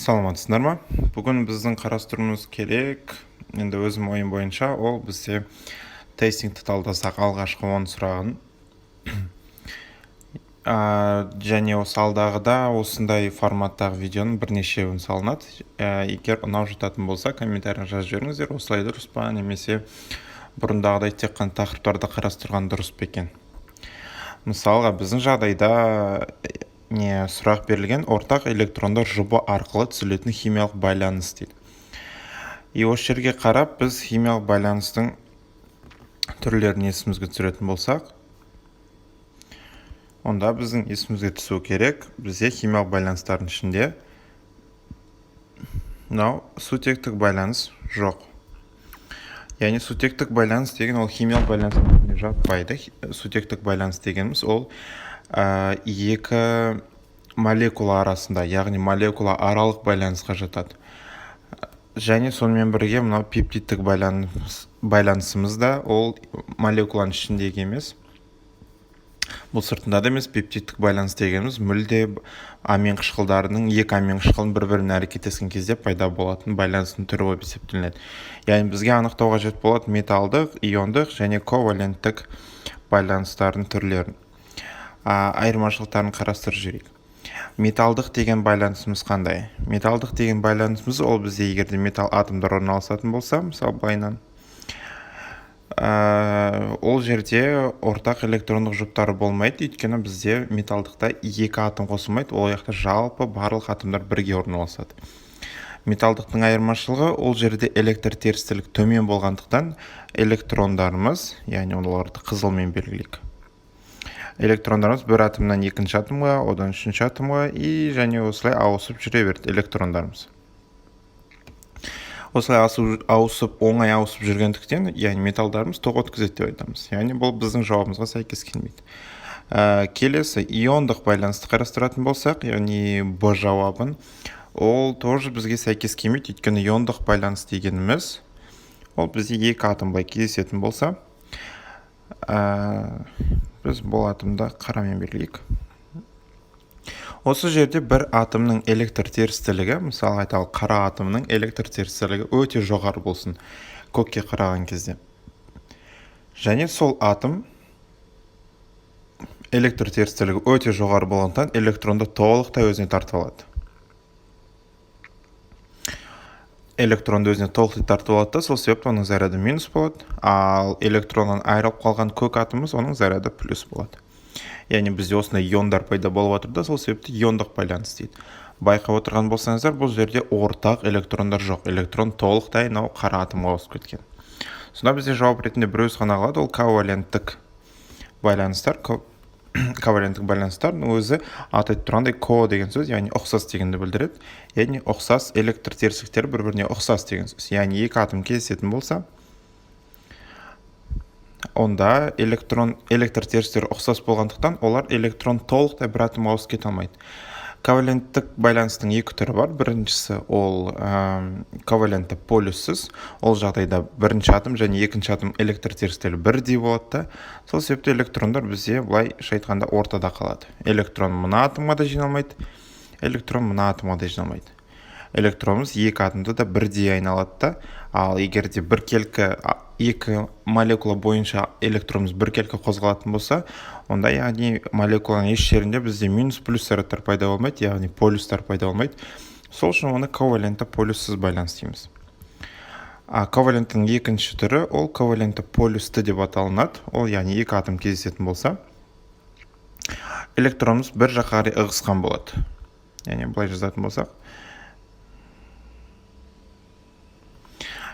Саламатсыздар ма? Бүгін біздің қарастыруымыз керек. Енді өзім ойым бойынша, ол бізде тестингті талдасақ алғашқы 10 сұрағын. Және осы алдағыда осындай форматтағы видеоның бірнешеуін салынады. Егер ұнап жататын болса, комментарий жазып жіберіңіздер, осылай дұрыс па, немесе бұрындағыдай тек қана тақырыптарды қарастырған дұрыс па екен. Мысалға, біздің жағдайда сұрақ берілген ортақ электрондар жұбы арқылы түзілетін химиялық байланыс дейді. Осы жерге қарап, біз химиялық байланыстың түрлерін есімізге түсіретін болсақ, онда біздің есімізге түсу керек. Бізде химиялық байланыстардың ішінде сутектік байланыс жоқ. Яғни сутектік байланыс деген ол химиялық байланысқа жатпайды. Сутектік байланыс дегеніміз ол екі молекула арасында, яғни молекула аралық байланысқа жатады. Және сонымен бірге мынау пептидтік байланысымыз да ол молекуланың ішіндегі емес. Бұл сыртында да емес. Пептидтік байланыс дегеніміз мүлде амин қышқылдарының екі амин қышқылын бір-біріне әрекеттескен кезде пайда болатын байланыстың түрі болып есептелінеді. Яғни бізге анықтау қажет болады металдық, иондық және коваленттік байланыстардың түрлерін. Айырмашылықтарын қарастырып жіберейік. Металдық деген байланысымыз қандай? Металдық деген байланысымыз ол бізде егерде металл атомдар орналасатын болса, мысалы былайынан, ол жерде ортақ электрондық жұптары болмайды, өйткені бізде металдықта екі атом қосылмайды, ол жақта жалпы барлық атомдар бірге орналасады. Металдықтың айырмашылығы ол жерде электр терістілік төмен болғандықтан электрондарымыз, яғни оларды қызылмен белгілейік. Электрондарымыз бір атомнан екінші атомға, одан үшінші атомға және осылай ауысып жүре береді электрондарымыз. Осылай оңай ауысып жүргендіктен, яғни металдарымыз тоқ өткізеді деп айтамыз. Яғни бұл біздің жауабымызға сәйкес келмейді. Келесі иондық байланысты қарастыратын болсақ, яғни Б жауабын, ол тоже бізге сәйкес келмейді, өйткені иондық байланыс дегеніміз ол бізде екі атом былай кездесетін болса, біз бұл атомды қарамен белгілейік. Осы жерде бір атомның электр терістілігі, мысалы айталық қара атомның электр терістілігі өте жоғары болсын көкке қараған кезде. Және сол атом электр терістілігі өте жоғары болғандықтан электронды толықтай өзіне тартып алады. Электронды өзіне толықтай тартып алады, сол себепті оның заряды минус болады, ал электроннан айырылып қалған көк атомымыз оның заряды плюс болады. Яғни бізде осындай иондар пайда болып жатыр да, сол себепті иондық байланыс дейді. Байқап отырған болсаңыздар, бұл жерде ортақ электрондар жоқ. Электрон толықтай қара атомға ауысып кеткен. Сонда бізде жауап ретінде бір өз ғана қалады, ол коваленттік байланыстар. Коваленттік байланыстардың өзі аты айтып тұрғандай ко деген сөз, яғни ұқсас дегенді білдіреді. Яғни ұқсас электр терістіктері бір-біріне ұқсас деген сөз. Яғни екі атом кездесетін болса, онда электр терістіктері ұқсас болғандықтан олар электрон толықтай бір атомға ауысып кете алмайды. Коваленттік байланыстың екі түрі бар. Біріншісі ол ковалентті полюссіз. Ол жағдайда бірінші атом және екінші атом электр терістері бірдей болады да. Сол себепті электрондар бізде былай айтқанда ортада қалады. Электрон мына атомға да жиналмайды, электрон мына атомға да жиналмайды. Электронымыз екі атомды да бірдей айналады да, ал егерде екі молекула бойынша электронымыз біркелкі қозғалатын болса, онда яғни молекуланың еш жерінде бізде минус плюс зарядтар пайда болмайды, яғни полюстар пайда болмайды. Сол үшін оны ковалентті полюссіз байланыс дейміз. Коваленттің екінші түрі ол ковалентті полюсті деп аталынады. Ол яғни екі атом кездесетін болса, электронымыз бір жаққа қарай ығысқан болады. Яғни былай жазатын болсақ,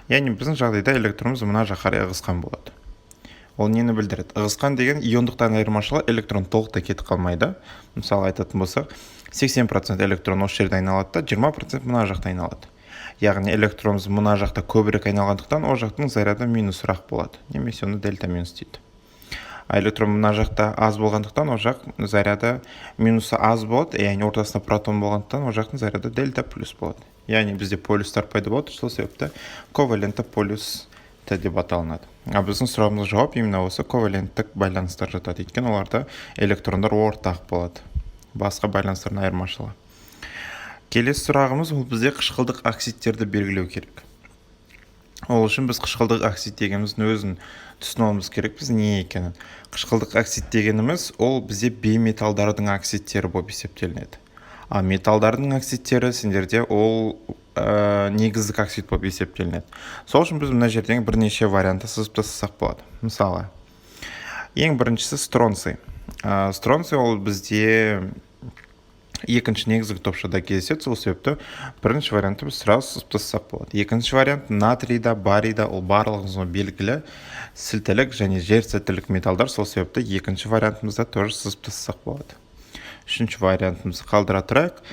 яғни біздің жағдайда электронымыз мына жаққа қарай ығысқан болады. Ол нені білдіреді? Ығысқан деген иондықтан айырмашылығы электрон толықтай кетіп қалмайды. Мысалы айтатын болсақ, 80% электрон осы жерде айналады да, 20% мына жақта айналады. Яғни электронымыз мына жақта көбірек айналғандықтан, ол жақтың заряды минусырақ болады. Немесе оны дельта минус дейді. Электрон мына жақта аз болғандықтан, ол жақ заряды минусы аз болады, яғни ортасында протон болғандықтан, ол жақтың заряды дельта плюс болады. Яғни бізде полюстар пайда болады, сол себепті ковалентті полюсті деп аталынады. Біздің сұрағымызға жауап именно осы коваленттік байланыстар жатады. Өйткені оларда электрондар ортақ болады. Басқа байланыстардың айырмашылығы. Келесі сұрағымыз ол бізде қышқылдық оксидтерді белгілеу керек. Ол үшін біз қышқылдық оксид дегеніміздің өзін түсінуіміз керекпіз не екенін. Қышқылдық оксид дегеніміз ол бізде бейметалдардың оксидтері болып есептелінеді. А металдардың оксидтері сендерде ол негіздік оксид болып есептелінеді. Сол үшін біз мына жерден бірнеше вариантты сызып тастасақ болады. Мысалы, ең біріншісі стронций. Стронций ол бізде екінші негізгі топшада кездеседі, сол себепті бірінші вариантты біз сразу сызып тастасақ болады. Екінші вариант натрийда, барийда, ол барлығыңызға белгілі сілтілік және жер сілтілік металдар, сол себепті екінші вариантымызда тоже сызып тастасақ болады. Үшінші вариантымызды қалдыра тұрайық.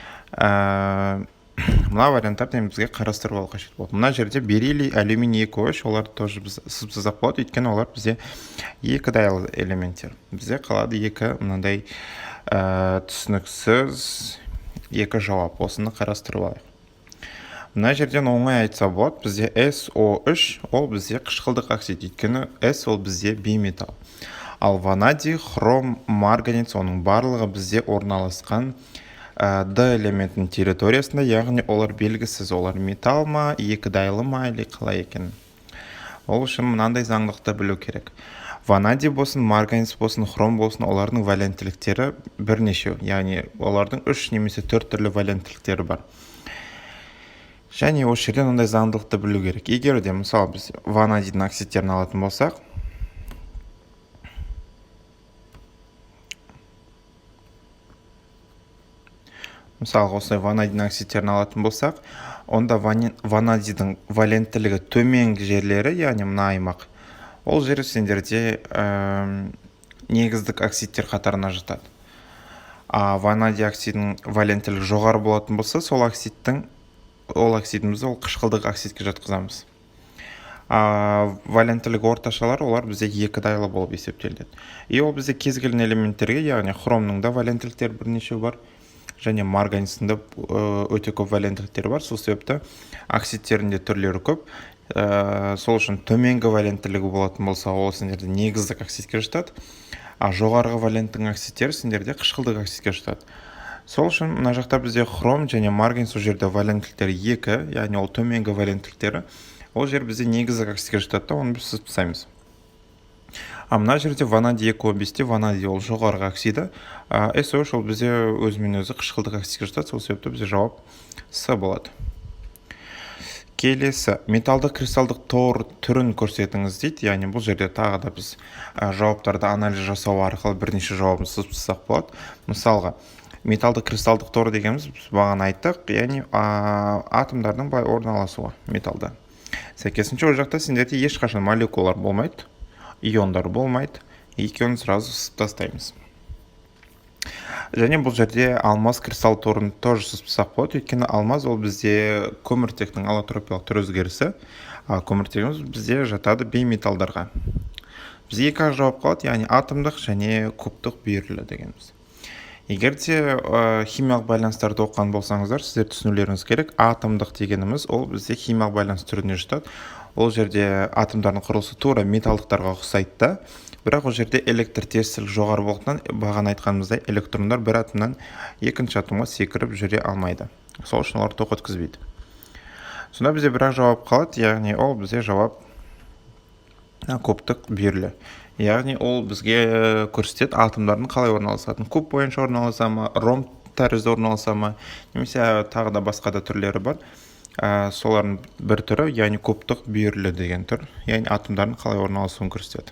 Мына варианттарды бізге қарастырып алу қажет болады. Мына жерде бериллий, алюминий, екі оларды тоже біз сызып тастасақ болады, өйткені олар бізде екі дайлы элементтер. Бізде қалады екі мынандай түсініксіз екі жауап. Осыны қарастырып алайық. Мына жерден оңай айтса болады, бізде SO3 ол бізде қышқылдық оксид, өйткені S ол бізде бейметал. Ал ванадий, хром, марганец, оның барлығы бізде орналасқан D элементінің территориясында, яғни олар белгісіз, олар металл ма, екі дайлы ма, или қалай екен. Ол үшін мынандай заңдылықты білу керек. Ванадий болсын, марганец болсын, хром болсын, олардың валенттіліктері бірнешеу, яғни олардың 3 немесе 4 түрлі валенттіліктері бар. Және осы жерден ондай заңдылықты білу керек. Егер де, мысалы, біз ванадийдің оксидтерін алатын болсақ, мысалға осылай ванадийдің оксидтерін алатын болсақ, онда ванадийдің валенттілігі төменгі жерлері, яғни мына аймақ, ол жер сендерде негіздік оксидтер қатарына жатады. А ванадий оксидінің валенттілігі жоғары болатын болса, сол оксидімізді ол қышқылдық оксидке жатқызамыз. Валенттілігі орташалар, олар бізде екі дайлы болып есептеледі. И ол бізде кез келген элементтерге, яғни хромның да валенттіліктері бірнеше бар, және марганецтің де өте көп валенттіліктері бар. Сол себепті оксидтерінде түрлері көп. Сол үшін төменгі валенттілігі болатын болса, ол сендерде негіздік оксидке жатады, а жоғарғы валенттің оксидтері сендерде қышқылдық оксидке жатады. Сол үшін мына жақта бізде хром және марганец ол жерде валенттіліктері екі, яғни ол төменгі валенттіліктері, ол жер бізде негіздік оксидке жатады да, оны біз сызып тастаймыз. А мына жерде ванадий 2O5-те ванадий ол жоғарғы оксиді, SO3 ол бізде өзімен өзі қышқылдық оксидке жатады, сол себепті бізде жауап С болады. Келесі, металдық кристалдық тор түрін көрсетіңіз дейді, яғни бұл жерде тағы да біз жауаптарды анализ жасау арқылы бірнеше жауабын сызып тастасақ болады. Мысалға, металдық кристалдық тор дегеніміз біз бағана айттық, яғни атомдардың былай орналасуы металда. Сәйкесінше ол жақта сендерде ешқашан молекулалар болмайды, иондар болмайды, екеуін сразу сызып тастаймыз. Және бұл жерде алмаз кристалл торын тоже сызып тастасақ болады, өйткені алмаз ол бізде көміртектің аллотропиялық түр өзгерісі, көміртегіміз бізде жатады бейметалдарға. Бізде екі жауап қалады, яғни атомдық және кубтық бүйірлі дегеніміз. Егер де химиялық байланыстарды оқыған болсаңыздар, сіздер түсінулеріңіз керек. Атомдық дегеніміз ол бізде химиялық байланыс түріне жатады. Ол жерде атомдардың құрылысы тура металдықтарға ұқсайды да, бірақ ол жерде электр тестілік жоғары болғандықтан, бағана айтқанымыздай электрондар бір атомнан екінші атомға секіріп жүре алмайды. Сол үшін олар тоқ өткізбейді. Сонда бізде бірақ жауап қалады, яғни ол бізде жауап кубтық бүйірлі. Яғни ол бізге көрсетеді атомдардың қалай орналасатынын. Куб бойынша орналаса ма, ромб тәрізді орналаса ма, немесе тағы да басқа да түрлері бар. Солардың бір түрі, яғни кубтық бүйірлі деген түр, яғни атомдардың қалай орналасуын көрсетеді.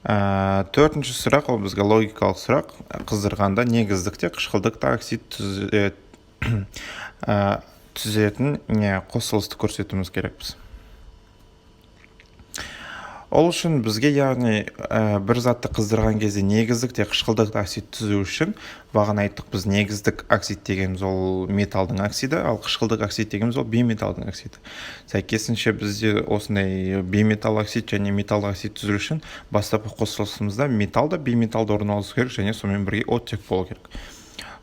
Төртінші сұрақ, ол бізге логикалық сұрақ. Қыздырғанда негіздікте қышқылдықта оксид түзетін қосылысты көрсетуіміз керекпіз. Ол үшін бізге, яғни бір затты қыздырған кезде негіздікте қышқылдық оксид түзу үшін, бағана айттық біз негіздік оксид дегеніміз ол металдың оксиді, ал қышқылдық оксид дегеніміз ол бейметалдың оксиді. Сәйкесінше бізде осындай бейметал оксид және металл оксид түзу үшін бастапқы қосылысымызда металда бейметалда орналасу керек және сонымен бірге оттек болу керек.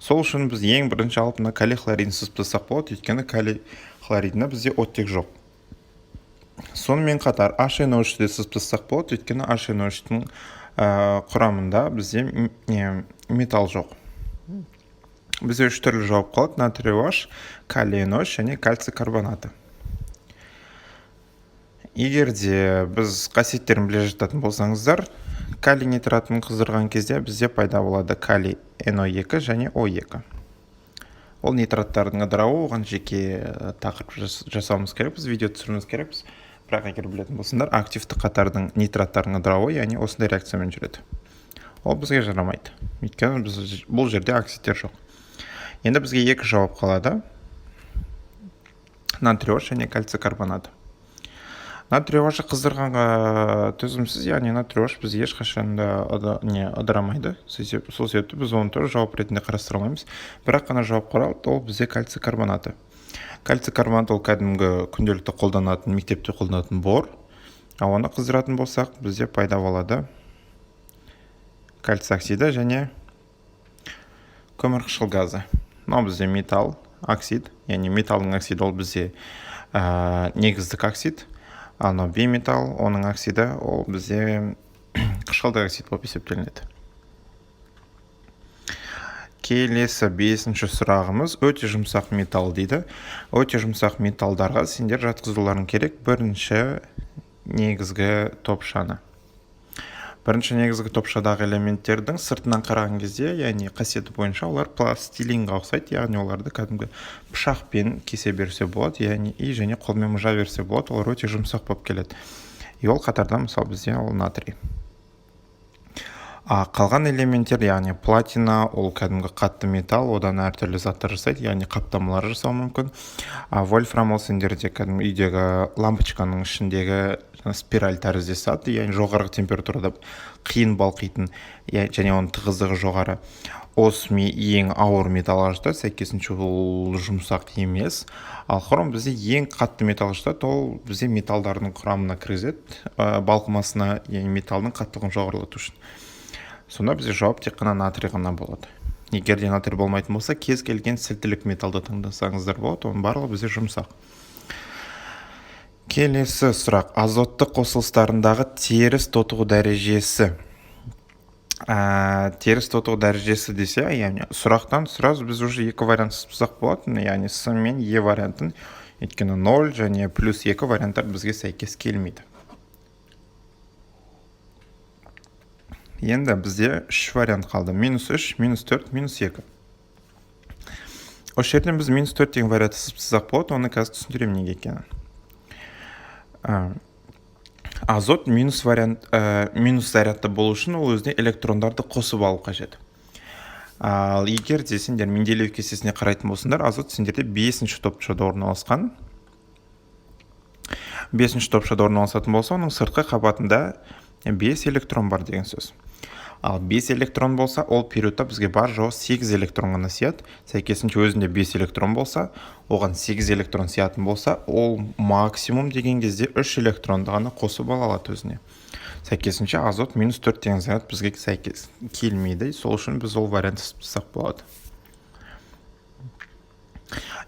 Сол үшін біз ең бірінші алып мына калий хлоридін сызып тастасақ болады, өйткені калий хлоридінде бізде оттек жоқ. Сонымен қатар HNO3-де сызып тастасақ болады, өйткені HNO3-тің құрамында бізде металл жоқ. Бізде 3 түрлі жауап қалады: натрий OH, калий NO3 және кальций карбонаты. Егер де біз қасиеттерін біле жататын болсаңыздар, калий нитратын қыздырған кезде бізде пайда болады калий NO2 және O2. Ол нитраттардың ыдырауы, оған жеке тақырып жасауымыз керек, біз видео түсіруіміз керекпіз. Бірақ егер білетін болсаңдар, активті қатардың нитраттардың ыдырауы, яғни осындай реакциямен жүреді. Ол бізге жарамайды. Өйткені бұл жерде оксидтер жоқ. Енді бізге екі жауап қалады: натрий OH және кальций карбонаты. Натрий OH қыздырғанға төзімсіз, яғни натрий OH біз ешқашан ыдырамайды. Сол себепті біз оны тоже жауап ретінде қарастырмаймыз. Бірақ қана жауап қалады, ол бізде кальций карбонаты. Кальций карбонаты ол кәдімгі күнделікті қолданатын, мектепте қолданатын бор. Ал оны қыздыратын болсақ, бізде пайда болады кальций оксиді және көмірқышқыл газы. Мынау бізде металл оксид, яғни металлдың оксиді ол бізде негіздік оксид. Ал мынау бейметалл, оның оксиді ол бізде қышқылдық оксид болып есептелінеді. Келесі 5-ші сұрағымыз өте жұмсақ металл дейді. Өте жұмсақ металлдарға сендер жатқызуларың керек бірінші негізгі топшаны. Бірінші негізгі топшадағы элементтердің сыртынан қараған кезде, яғни қасиеті бойынша олар пластилинға ұқсайды, яғни оларды кәдімгі пышақпен кесе берсе болады, яғни және қолмен мұжа берсе болады, олар өте жұмсақ болып келеді. И ол қатарда мысалы бізде ол натрий. Қалған элементтер, яғни платина, ол кәдімгі қатты металл, одан әртүрлі заттар жасайды, яғни қаптамалар жасау мүмкін. Вольфрам ол сендерде кәдімгі үйдегі лампочканың ішіндегі спираль тәрізді зат, яғни жоғарғы температурада қиын балқитын, және оның тығыздығы жоғары. Осми ең ауыр металл жатады, сәйкесінше ол жұмсақ емес. Ал хром бізде ең қатты металл жатады, ол бізде металлдардың құрамына кіргізеді, балқымасына, яғни металлдың қаттылығын жоғарылату үшін. Сонда бізде жауап тек қана натрий ғана болады. Егер де натрий болмайтын болса, кез келген сілтілік металлды таңдасаңыздар болады, оның барлығы бізде жұмсақ. Келесі сұрақ: азоттық қосылыстарындағы теріс тотығу дәрежесі. Теріс тотығу дәрежесі десе, яғни сұрақтан сразу біз уже екі вариант сызсақ болатын, яғни С мен Е вариантын, өйткені 0 және +2 варианттар бізге сәйкес келмейді. Енді бізде 3 вариант қалды: -3, -4, -2. Осы жерден біз -4 деген вариантты сызсақ болады, оны қазір түсіндірем неге екенін. Азот минус зарядты болу үшін ол өзіне электрондарды қосып алу қажет. Ал егер де сендер Менделеев кестесіне қарайтын болсыңдар, азот сендерде 5-ші топшада орналасқан. 5-ші топшада орналасатын болса, оның сыртқы қабатында 5 электрон бар деген сөз. Ал 5 электрон болса, ол периодта бізге бар жоғы 8 электрон ғана сияды. Сәйкесінше өзінде 5 электрон болса, оған 8 электрон сиятын болса, ол максимум деген кезде 3 электронды ғана қосып алады өзіне. Сәйкесінше азот -4 деген заряд бізге сәйкес келмейді. Сол үшін біз ол вариантты сызсақ болады.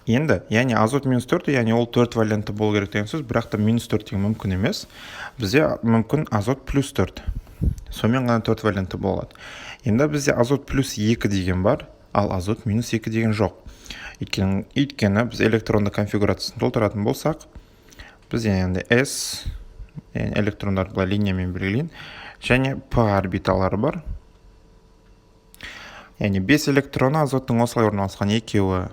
Енді, яғни азот -4, яғни ол 4 валентті болу керек деген сөз, бірақ та -4 деген мүмкін емес. Бізде мүмкін азот +4. Сонымен ғана 4 валентті болады. Енді бізде азот +2 деген бар, ал азот -2 деген жоқ. Өйткені біз электронды конфигурациясын толтыратын болсақ, біз енді S, электрондар бұлай линиямен белгіленген, және P орбиталары бар. Яғни 5 электроны азоттың осылай орналасқан, екеуі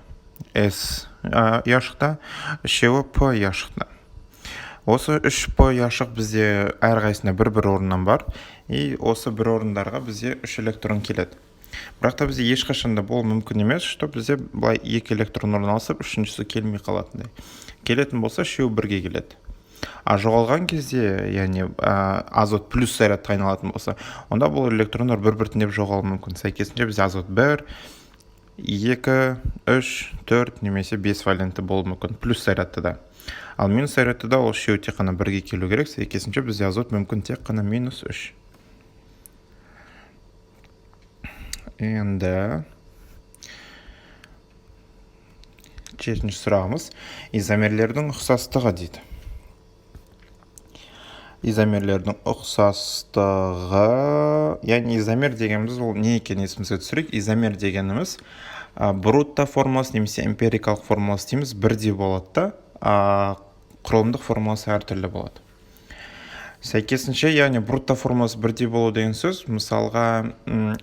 S ұяшықта, үшеуі P ұяшықта. Осы 3P ұяшық бізде әрқайсысында бір орыннан бар, и осы бір орындарға бізде 3 электрон келеді. Бірақ та бізде ешқашанда бұл мүмкін емес, что бізде бұлай 2 электрон орналасып, үшіншісі келмей қалатындай. Келетін болса, үшеуі бірге келеді. Жоғалған кезде, яғни азот плюс зарядқа айналатын болса, онда бұл электрондар бір-біртіндеп жоғалуы мүмкін. Сәйкесінше бізде азот 1, 2, 3, 4 немесе 5 валентті болуы мүмкін, плюс зарядты да. Ал минус зарядты да ол үшеуі тек қана бірге келу керек, сәйкесінше бізде азот мүмкін тек қана -3. Енді 7-ші сұрағымыз: изомерлердің ұқсастығы дейді. Изомерлердің ұқсастығы, яғни изомер дегеніміз ол не екен есімізге түсірейік. Изомер дегеніміз брутто формуласы немесе эмпирикалық формуласы дейміз бірдей болады да, құрылымдық формуласы әртүрлі болады. Сәйкесінше, яғни брутто формуласы бірдей болу деген сөз, мысалға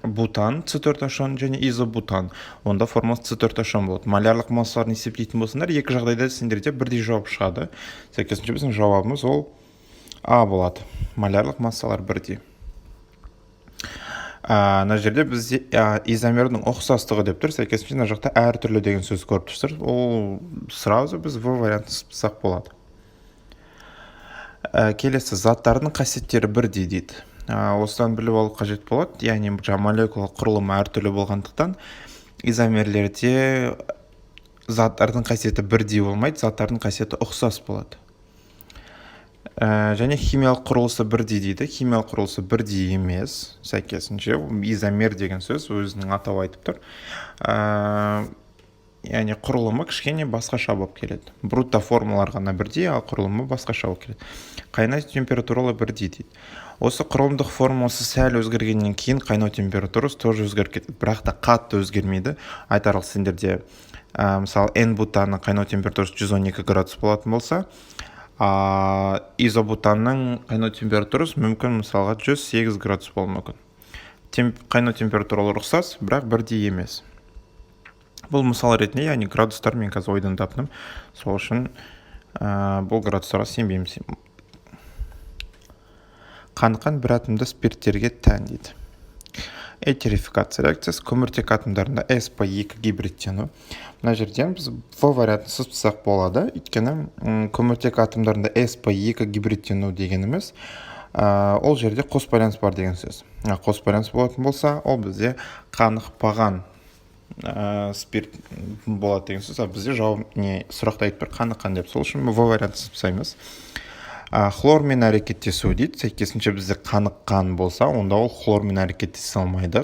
бутан С4H10 және изобутан, онда формуласы С4H10 болады. Малярлық массаларын есептейтін болсаңдар, екі жағдайда сендерде бірдей жауап шығады. Сәйкесінше біздің жауабымыз ол А болады. Малярлық массалар бірдей. Мына жерде бізде изомердің ұқсастығы деп тұр, сәйкесінше мына жақта әртүрлі деген сөз көріп тұрсыздар. Ол сразу біз В вариантын сызсақ болады. Келесі, заттардың қасиеттері бірдей дейді. Осыдан біліп алу қажет болады, яғни молекулалық құрылымы әртүрлі болғандықтан изомерлерде заттардың қасиеті бірдей болмайды, заттардың қасиеті ұқсас болады. Және химиялық құрылысы бірдей дейді. Химиялық құрылысы бірдей емес, сәйкесінше изомер деген сөз өзінің атауы айтып тұр. Яғни құрылымы кішкене басқаша болып келеді. Брутто формулалар ғана бірдей, ал құрылымы басқаша болып келеді. Қайнау температуралы бірдей дейді. Осы құрылымдық формуласы сәл өзгергеннен кейін қайнау температурасы тоже өзгеріп кетеді, бірақ та қатты өзгермейді. Айтарлық сендерде мысалы N-бутанның қайнау температурасы 112 градус болатын болса, изобутанның қайнау температурасы мүмкін мысалға 108 градус болуы мүмкін. Қайнау температуралары ұқсас, бірақ бірдей емес. Бұл мысал ретінде, яғни градустар мен қазір ойдан таптым. Сол үшін бұл градустарға сенбейміз. Қаныққан бір атомды спирттерге тән дейді. Этерификация реакциясы көміртек атомдарында sp2 гибридтену. Мына жерден біз В вариантын сызсақ болады. Өйткені көміртек атомдарында sp2 гибридтену дегеніміз ол жерде қос байланыс бар деген сөз. Қос байланыс болатын болса, ол бізде қанықпаған спирт болады деген сөз. Бізде жауап сұрақты айтып бір қаныққан деп, сол үшін В вариантын сызсаймыз. Хлормен әрекеттесу дейді. Сәйкесінше бізде қаныққан болса, онда ол хлормен әрекеттесе алмайды.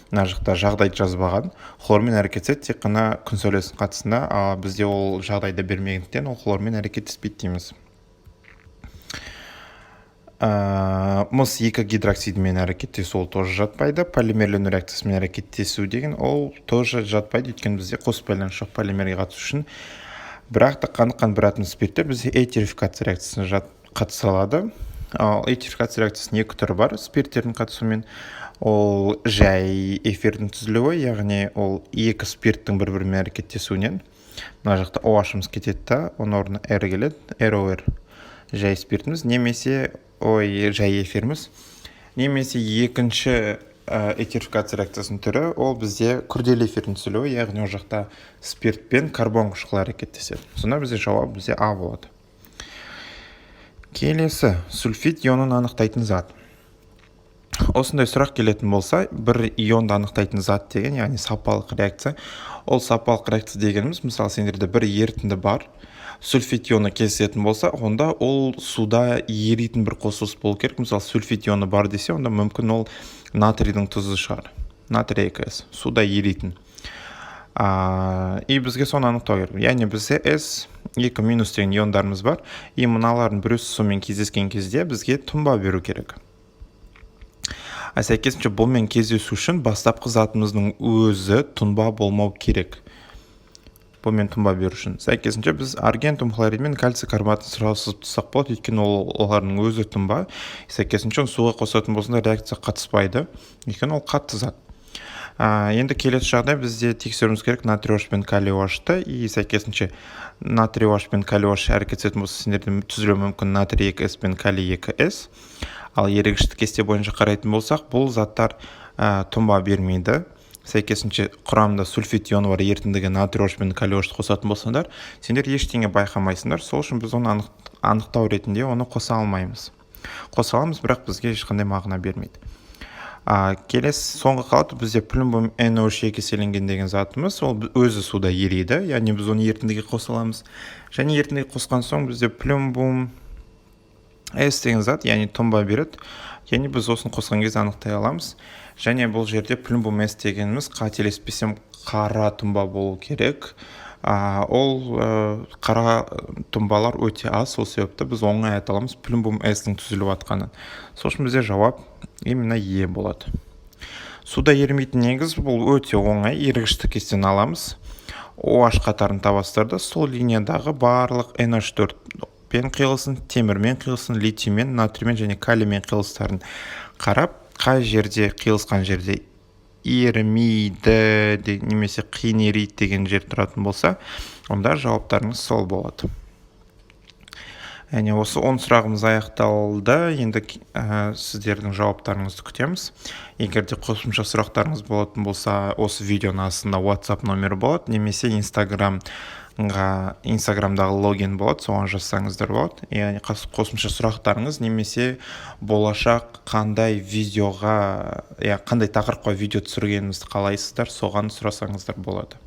Мына жақта жағдайды жазбаған. Хлормен әрекеттеседі тек қана күн сәулесінің қатысында, бізде ол жағдайды бермегендіктен ол хлормен әрекеттеспейді дейміз. Мыс 2 гидроксидімен әрекеттесу ол тоже жатпайды. Полимерлену реакциясымен әрекеттесу деген ол тоже жатпайды, өйткені бізде қос байланыс жоқ полимерге қатысу үшін. Бірақ та қаныққан бір атом спирттер бізде этерификация реакциясына қатыса алады. Этерификация реакциясының екі түрі бар спирттердің қатысуымен. Ол жай эфирдің түзілуі, яғни ол екі спирттің бір-бірімен әрекеттесуінен. Мына жақта OH-ымыз кетеді да, оның орнына R келеді, ROR. Жай спиртіміз, немесе жай эфиріміз. Немесе екінші этерификация реакциясының түрі, ол бізде күрделі эфирдің түзілуі, яғни ол жақта спирт пен карбон қышқылы әрекеттеседі. Сонда бізде жауап бізде А болады. Келесі, сульфид ионын анықтайтын зат. Осындай сұрақ келетін болса, бір ионды анықтайтын зат деген, яғни сапалық реакция. Ол сапалық реакция дегеніміз, мысалы сендерде бір ерітінді бар, сульфид ионы кездесетін болса, онда ол суда еритін бір қосылыс болу керек. Мысалы сульфид ионы бар десе, онда мүмкін ол натрийдің тұзы шығар. Натрий 2С, суда еритін. И бізге соны анықтау керек. Яғни бізде S2- деген иондарымыз бар. И мыналардың біреусі сумен кездескен кезде бізге тұнба беру керек. Сәйкесінше бұлмен кездесу үшін бастапқы затымыздың өзі тұнба болмау керек. Бұлмен тұнба беру үшін. Сәйкесінше біз аргентум хлорид мен кальций карбонатын сұрасып тұсақ болады, өйткені олардың өзі тұнба. Сәйкесінше суға қосатын болсында реакция қатыспайды, өйткені ол қатты зат. Енді келесі жағдай бізде тексеруіміз керек натрий OH пен калий OH-ты, и сәйкесінше натрий OH пен калий OH әрекеттесетін болса, сендерде түзілуі мүмкін натрий 2С пен калий 2С. Ал ерегіштік кесте бойынша қарайтын болсақ, бұл заттар тұнба бермейді. Сәйкесінше құрамында сульфид ионы бар ерітіндіге натрий OH пен калий OH-ты қосатын болсаңдар, сендер ештеңе байқамайсыңдар. Сол үшін біз оны анықтау ретінде оны қоса алмаймыз. Қоса аламыз, бірақ бізге ешқандай мағына бермейді. Келесі соңғы қалады бізде плюмбум NO3 еселенген деген затымыз, ол өзі суда ериді, яғни біз оны ерітіндіге қоса аламыз. Және ерітіндіге қосқан соң бізде плюмбум S деген зат, яғни тұнба береді. Яғни біз осын қосқан кезде анықтай аламыз. Және бұл жерде плюмбум S дегеніміз қателеспесем қара тұнба болу керек. Ол қара тұнбалар өте аз, сол себепті біз оңай айта аламыз плюмбум S-дің түзіліп атқанын. Сол үшін бізде жауап именно Е болады. Суда ерімейтін негіз бұл өте оңай. Ерігішті кестені аламыз. OH қатарын табасыздар да сол линиядағы барлық NH4 пен қиылысын, темірмен қиылысын, литиймен, натриймен және калиймен қиылыстарын қарап, қай жерде қиылысқан жерде ерімейді немесе қиын ериді деген жер тұратын болса, онда жауаптарыңыз сол болады. Әне осы 10 сұрағымыз аяқталды. Енді сіздердің жауаптарыңызды күтеміз. Егер де қосымша сұрақтарыңыз болатын болса, осы видеоның астында WhatsApp номері болады, немесе Инстаграмдағы логин болады, соған жазсаңыздар болады. Яғни қосымша сұрақтарыңыз немесе болашақ қандай тақырыпқа видео түсіргенімізді қалайсыздар, соған сұрасаңыздар болады.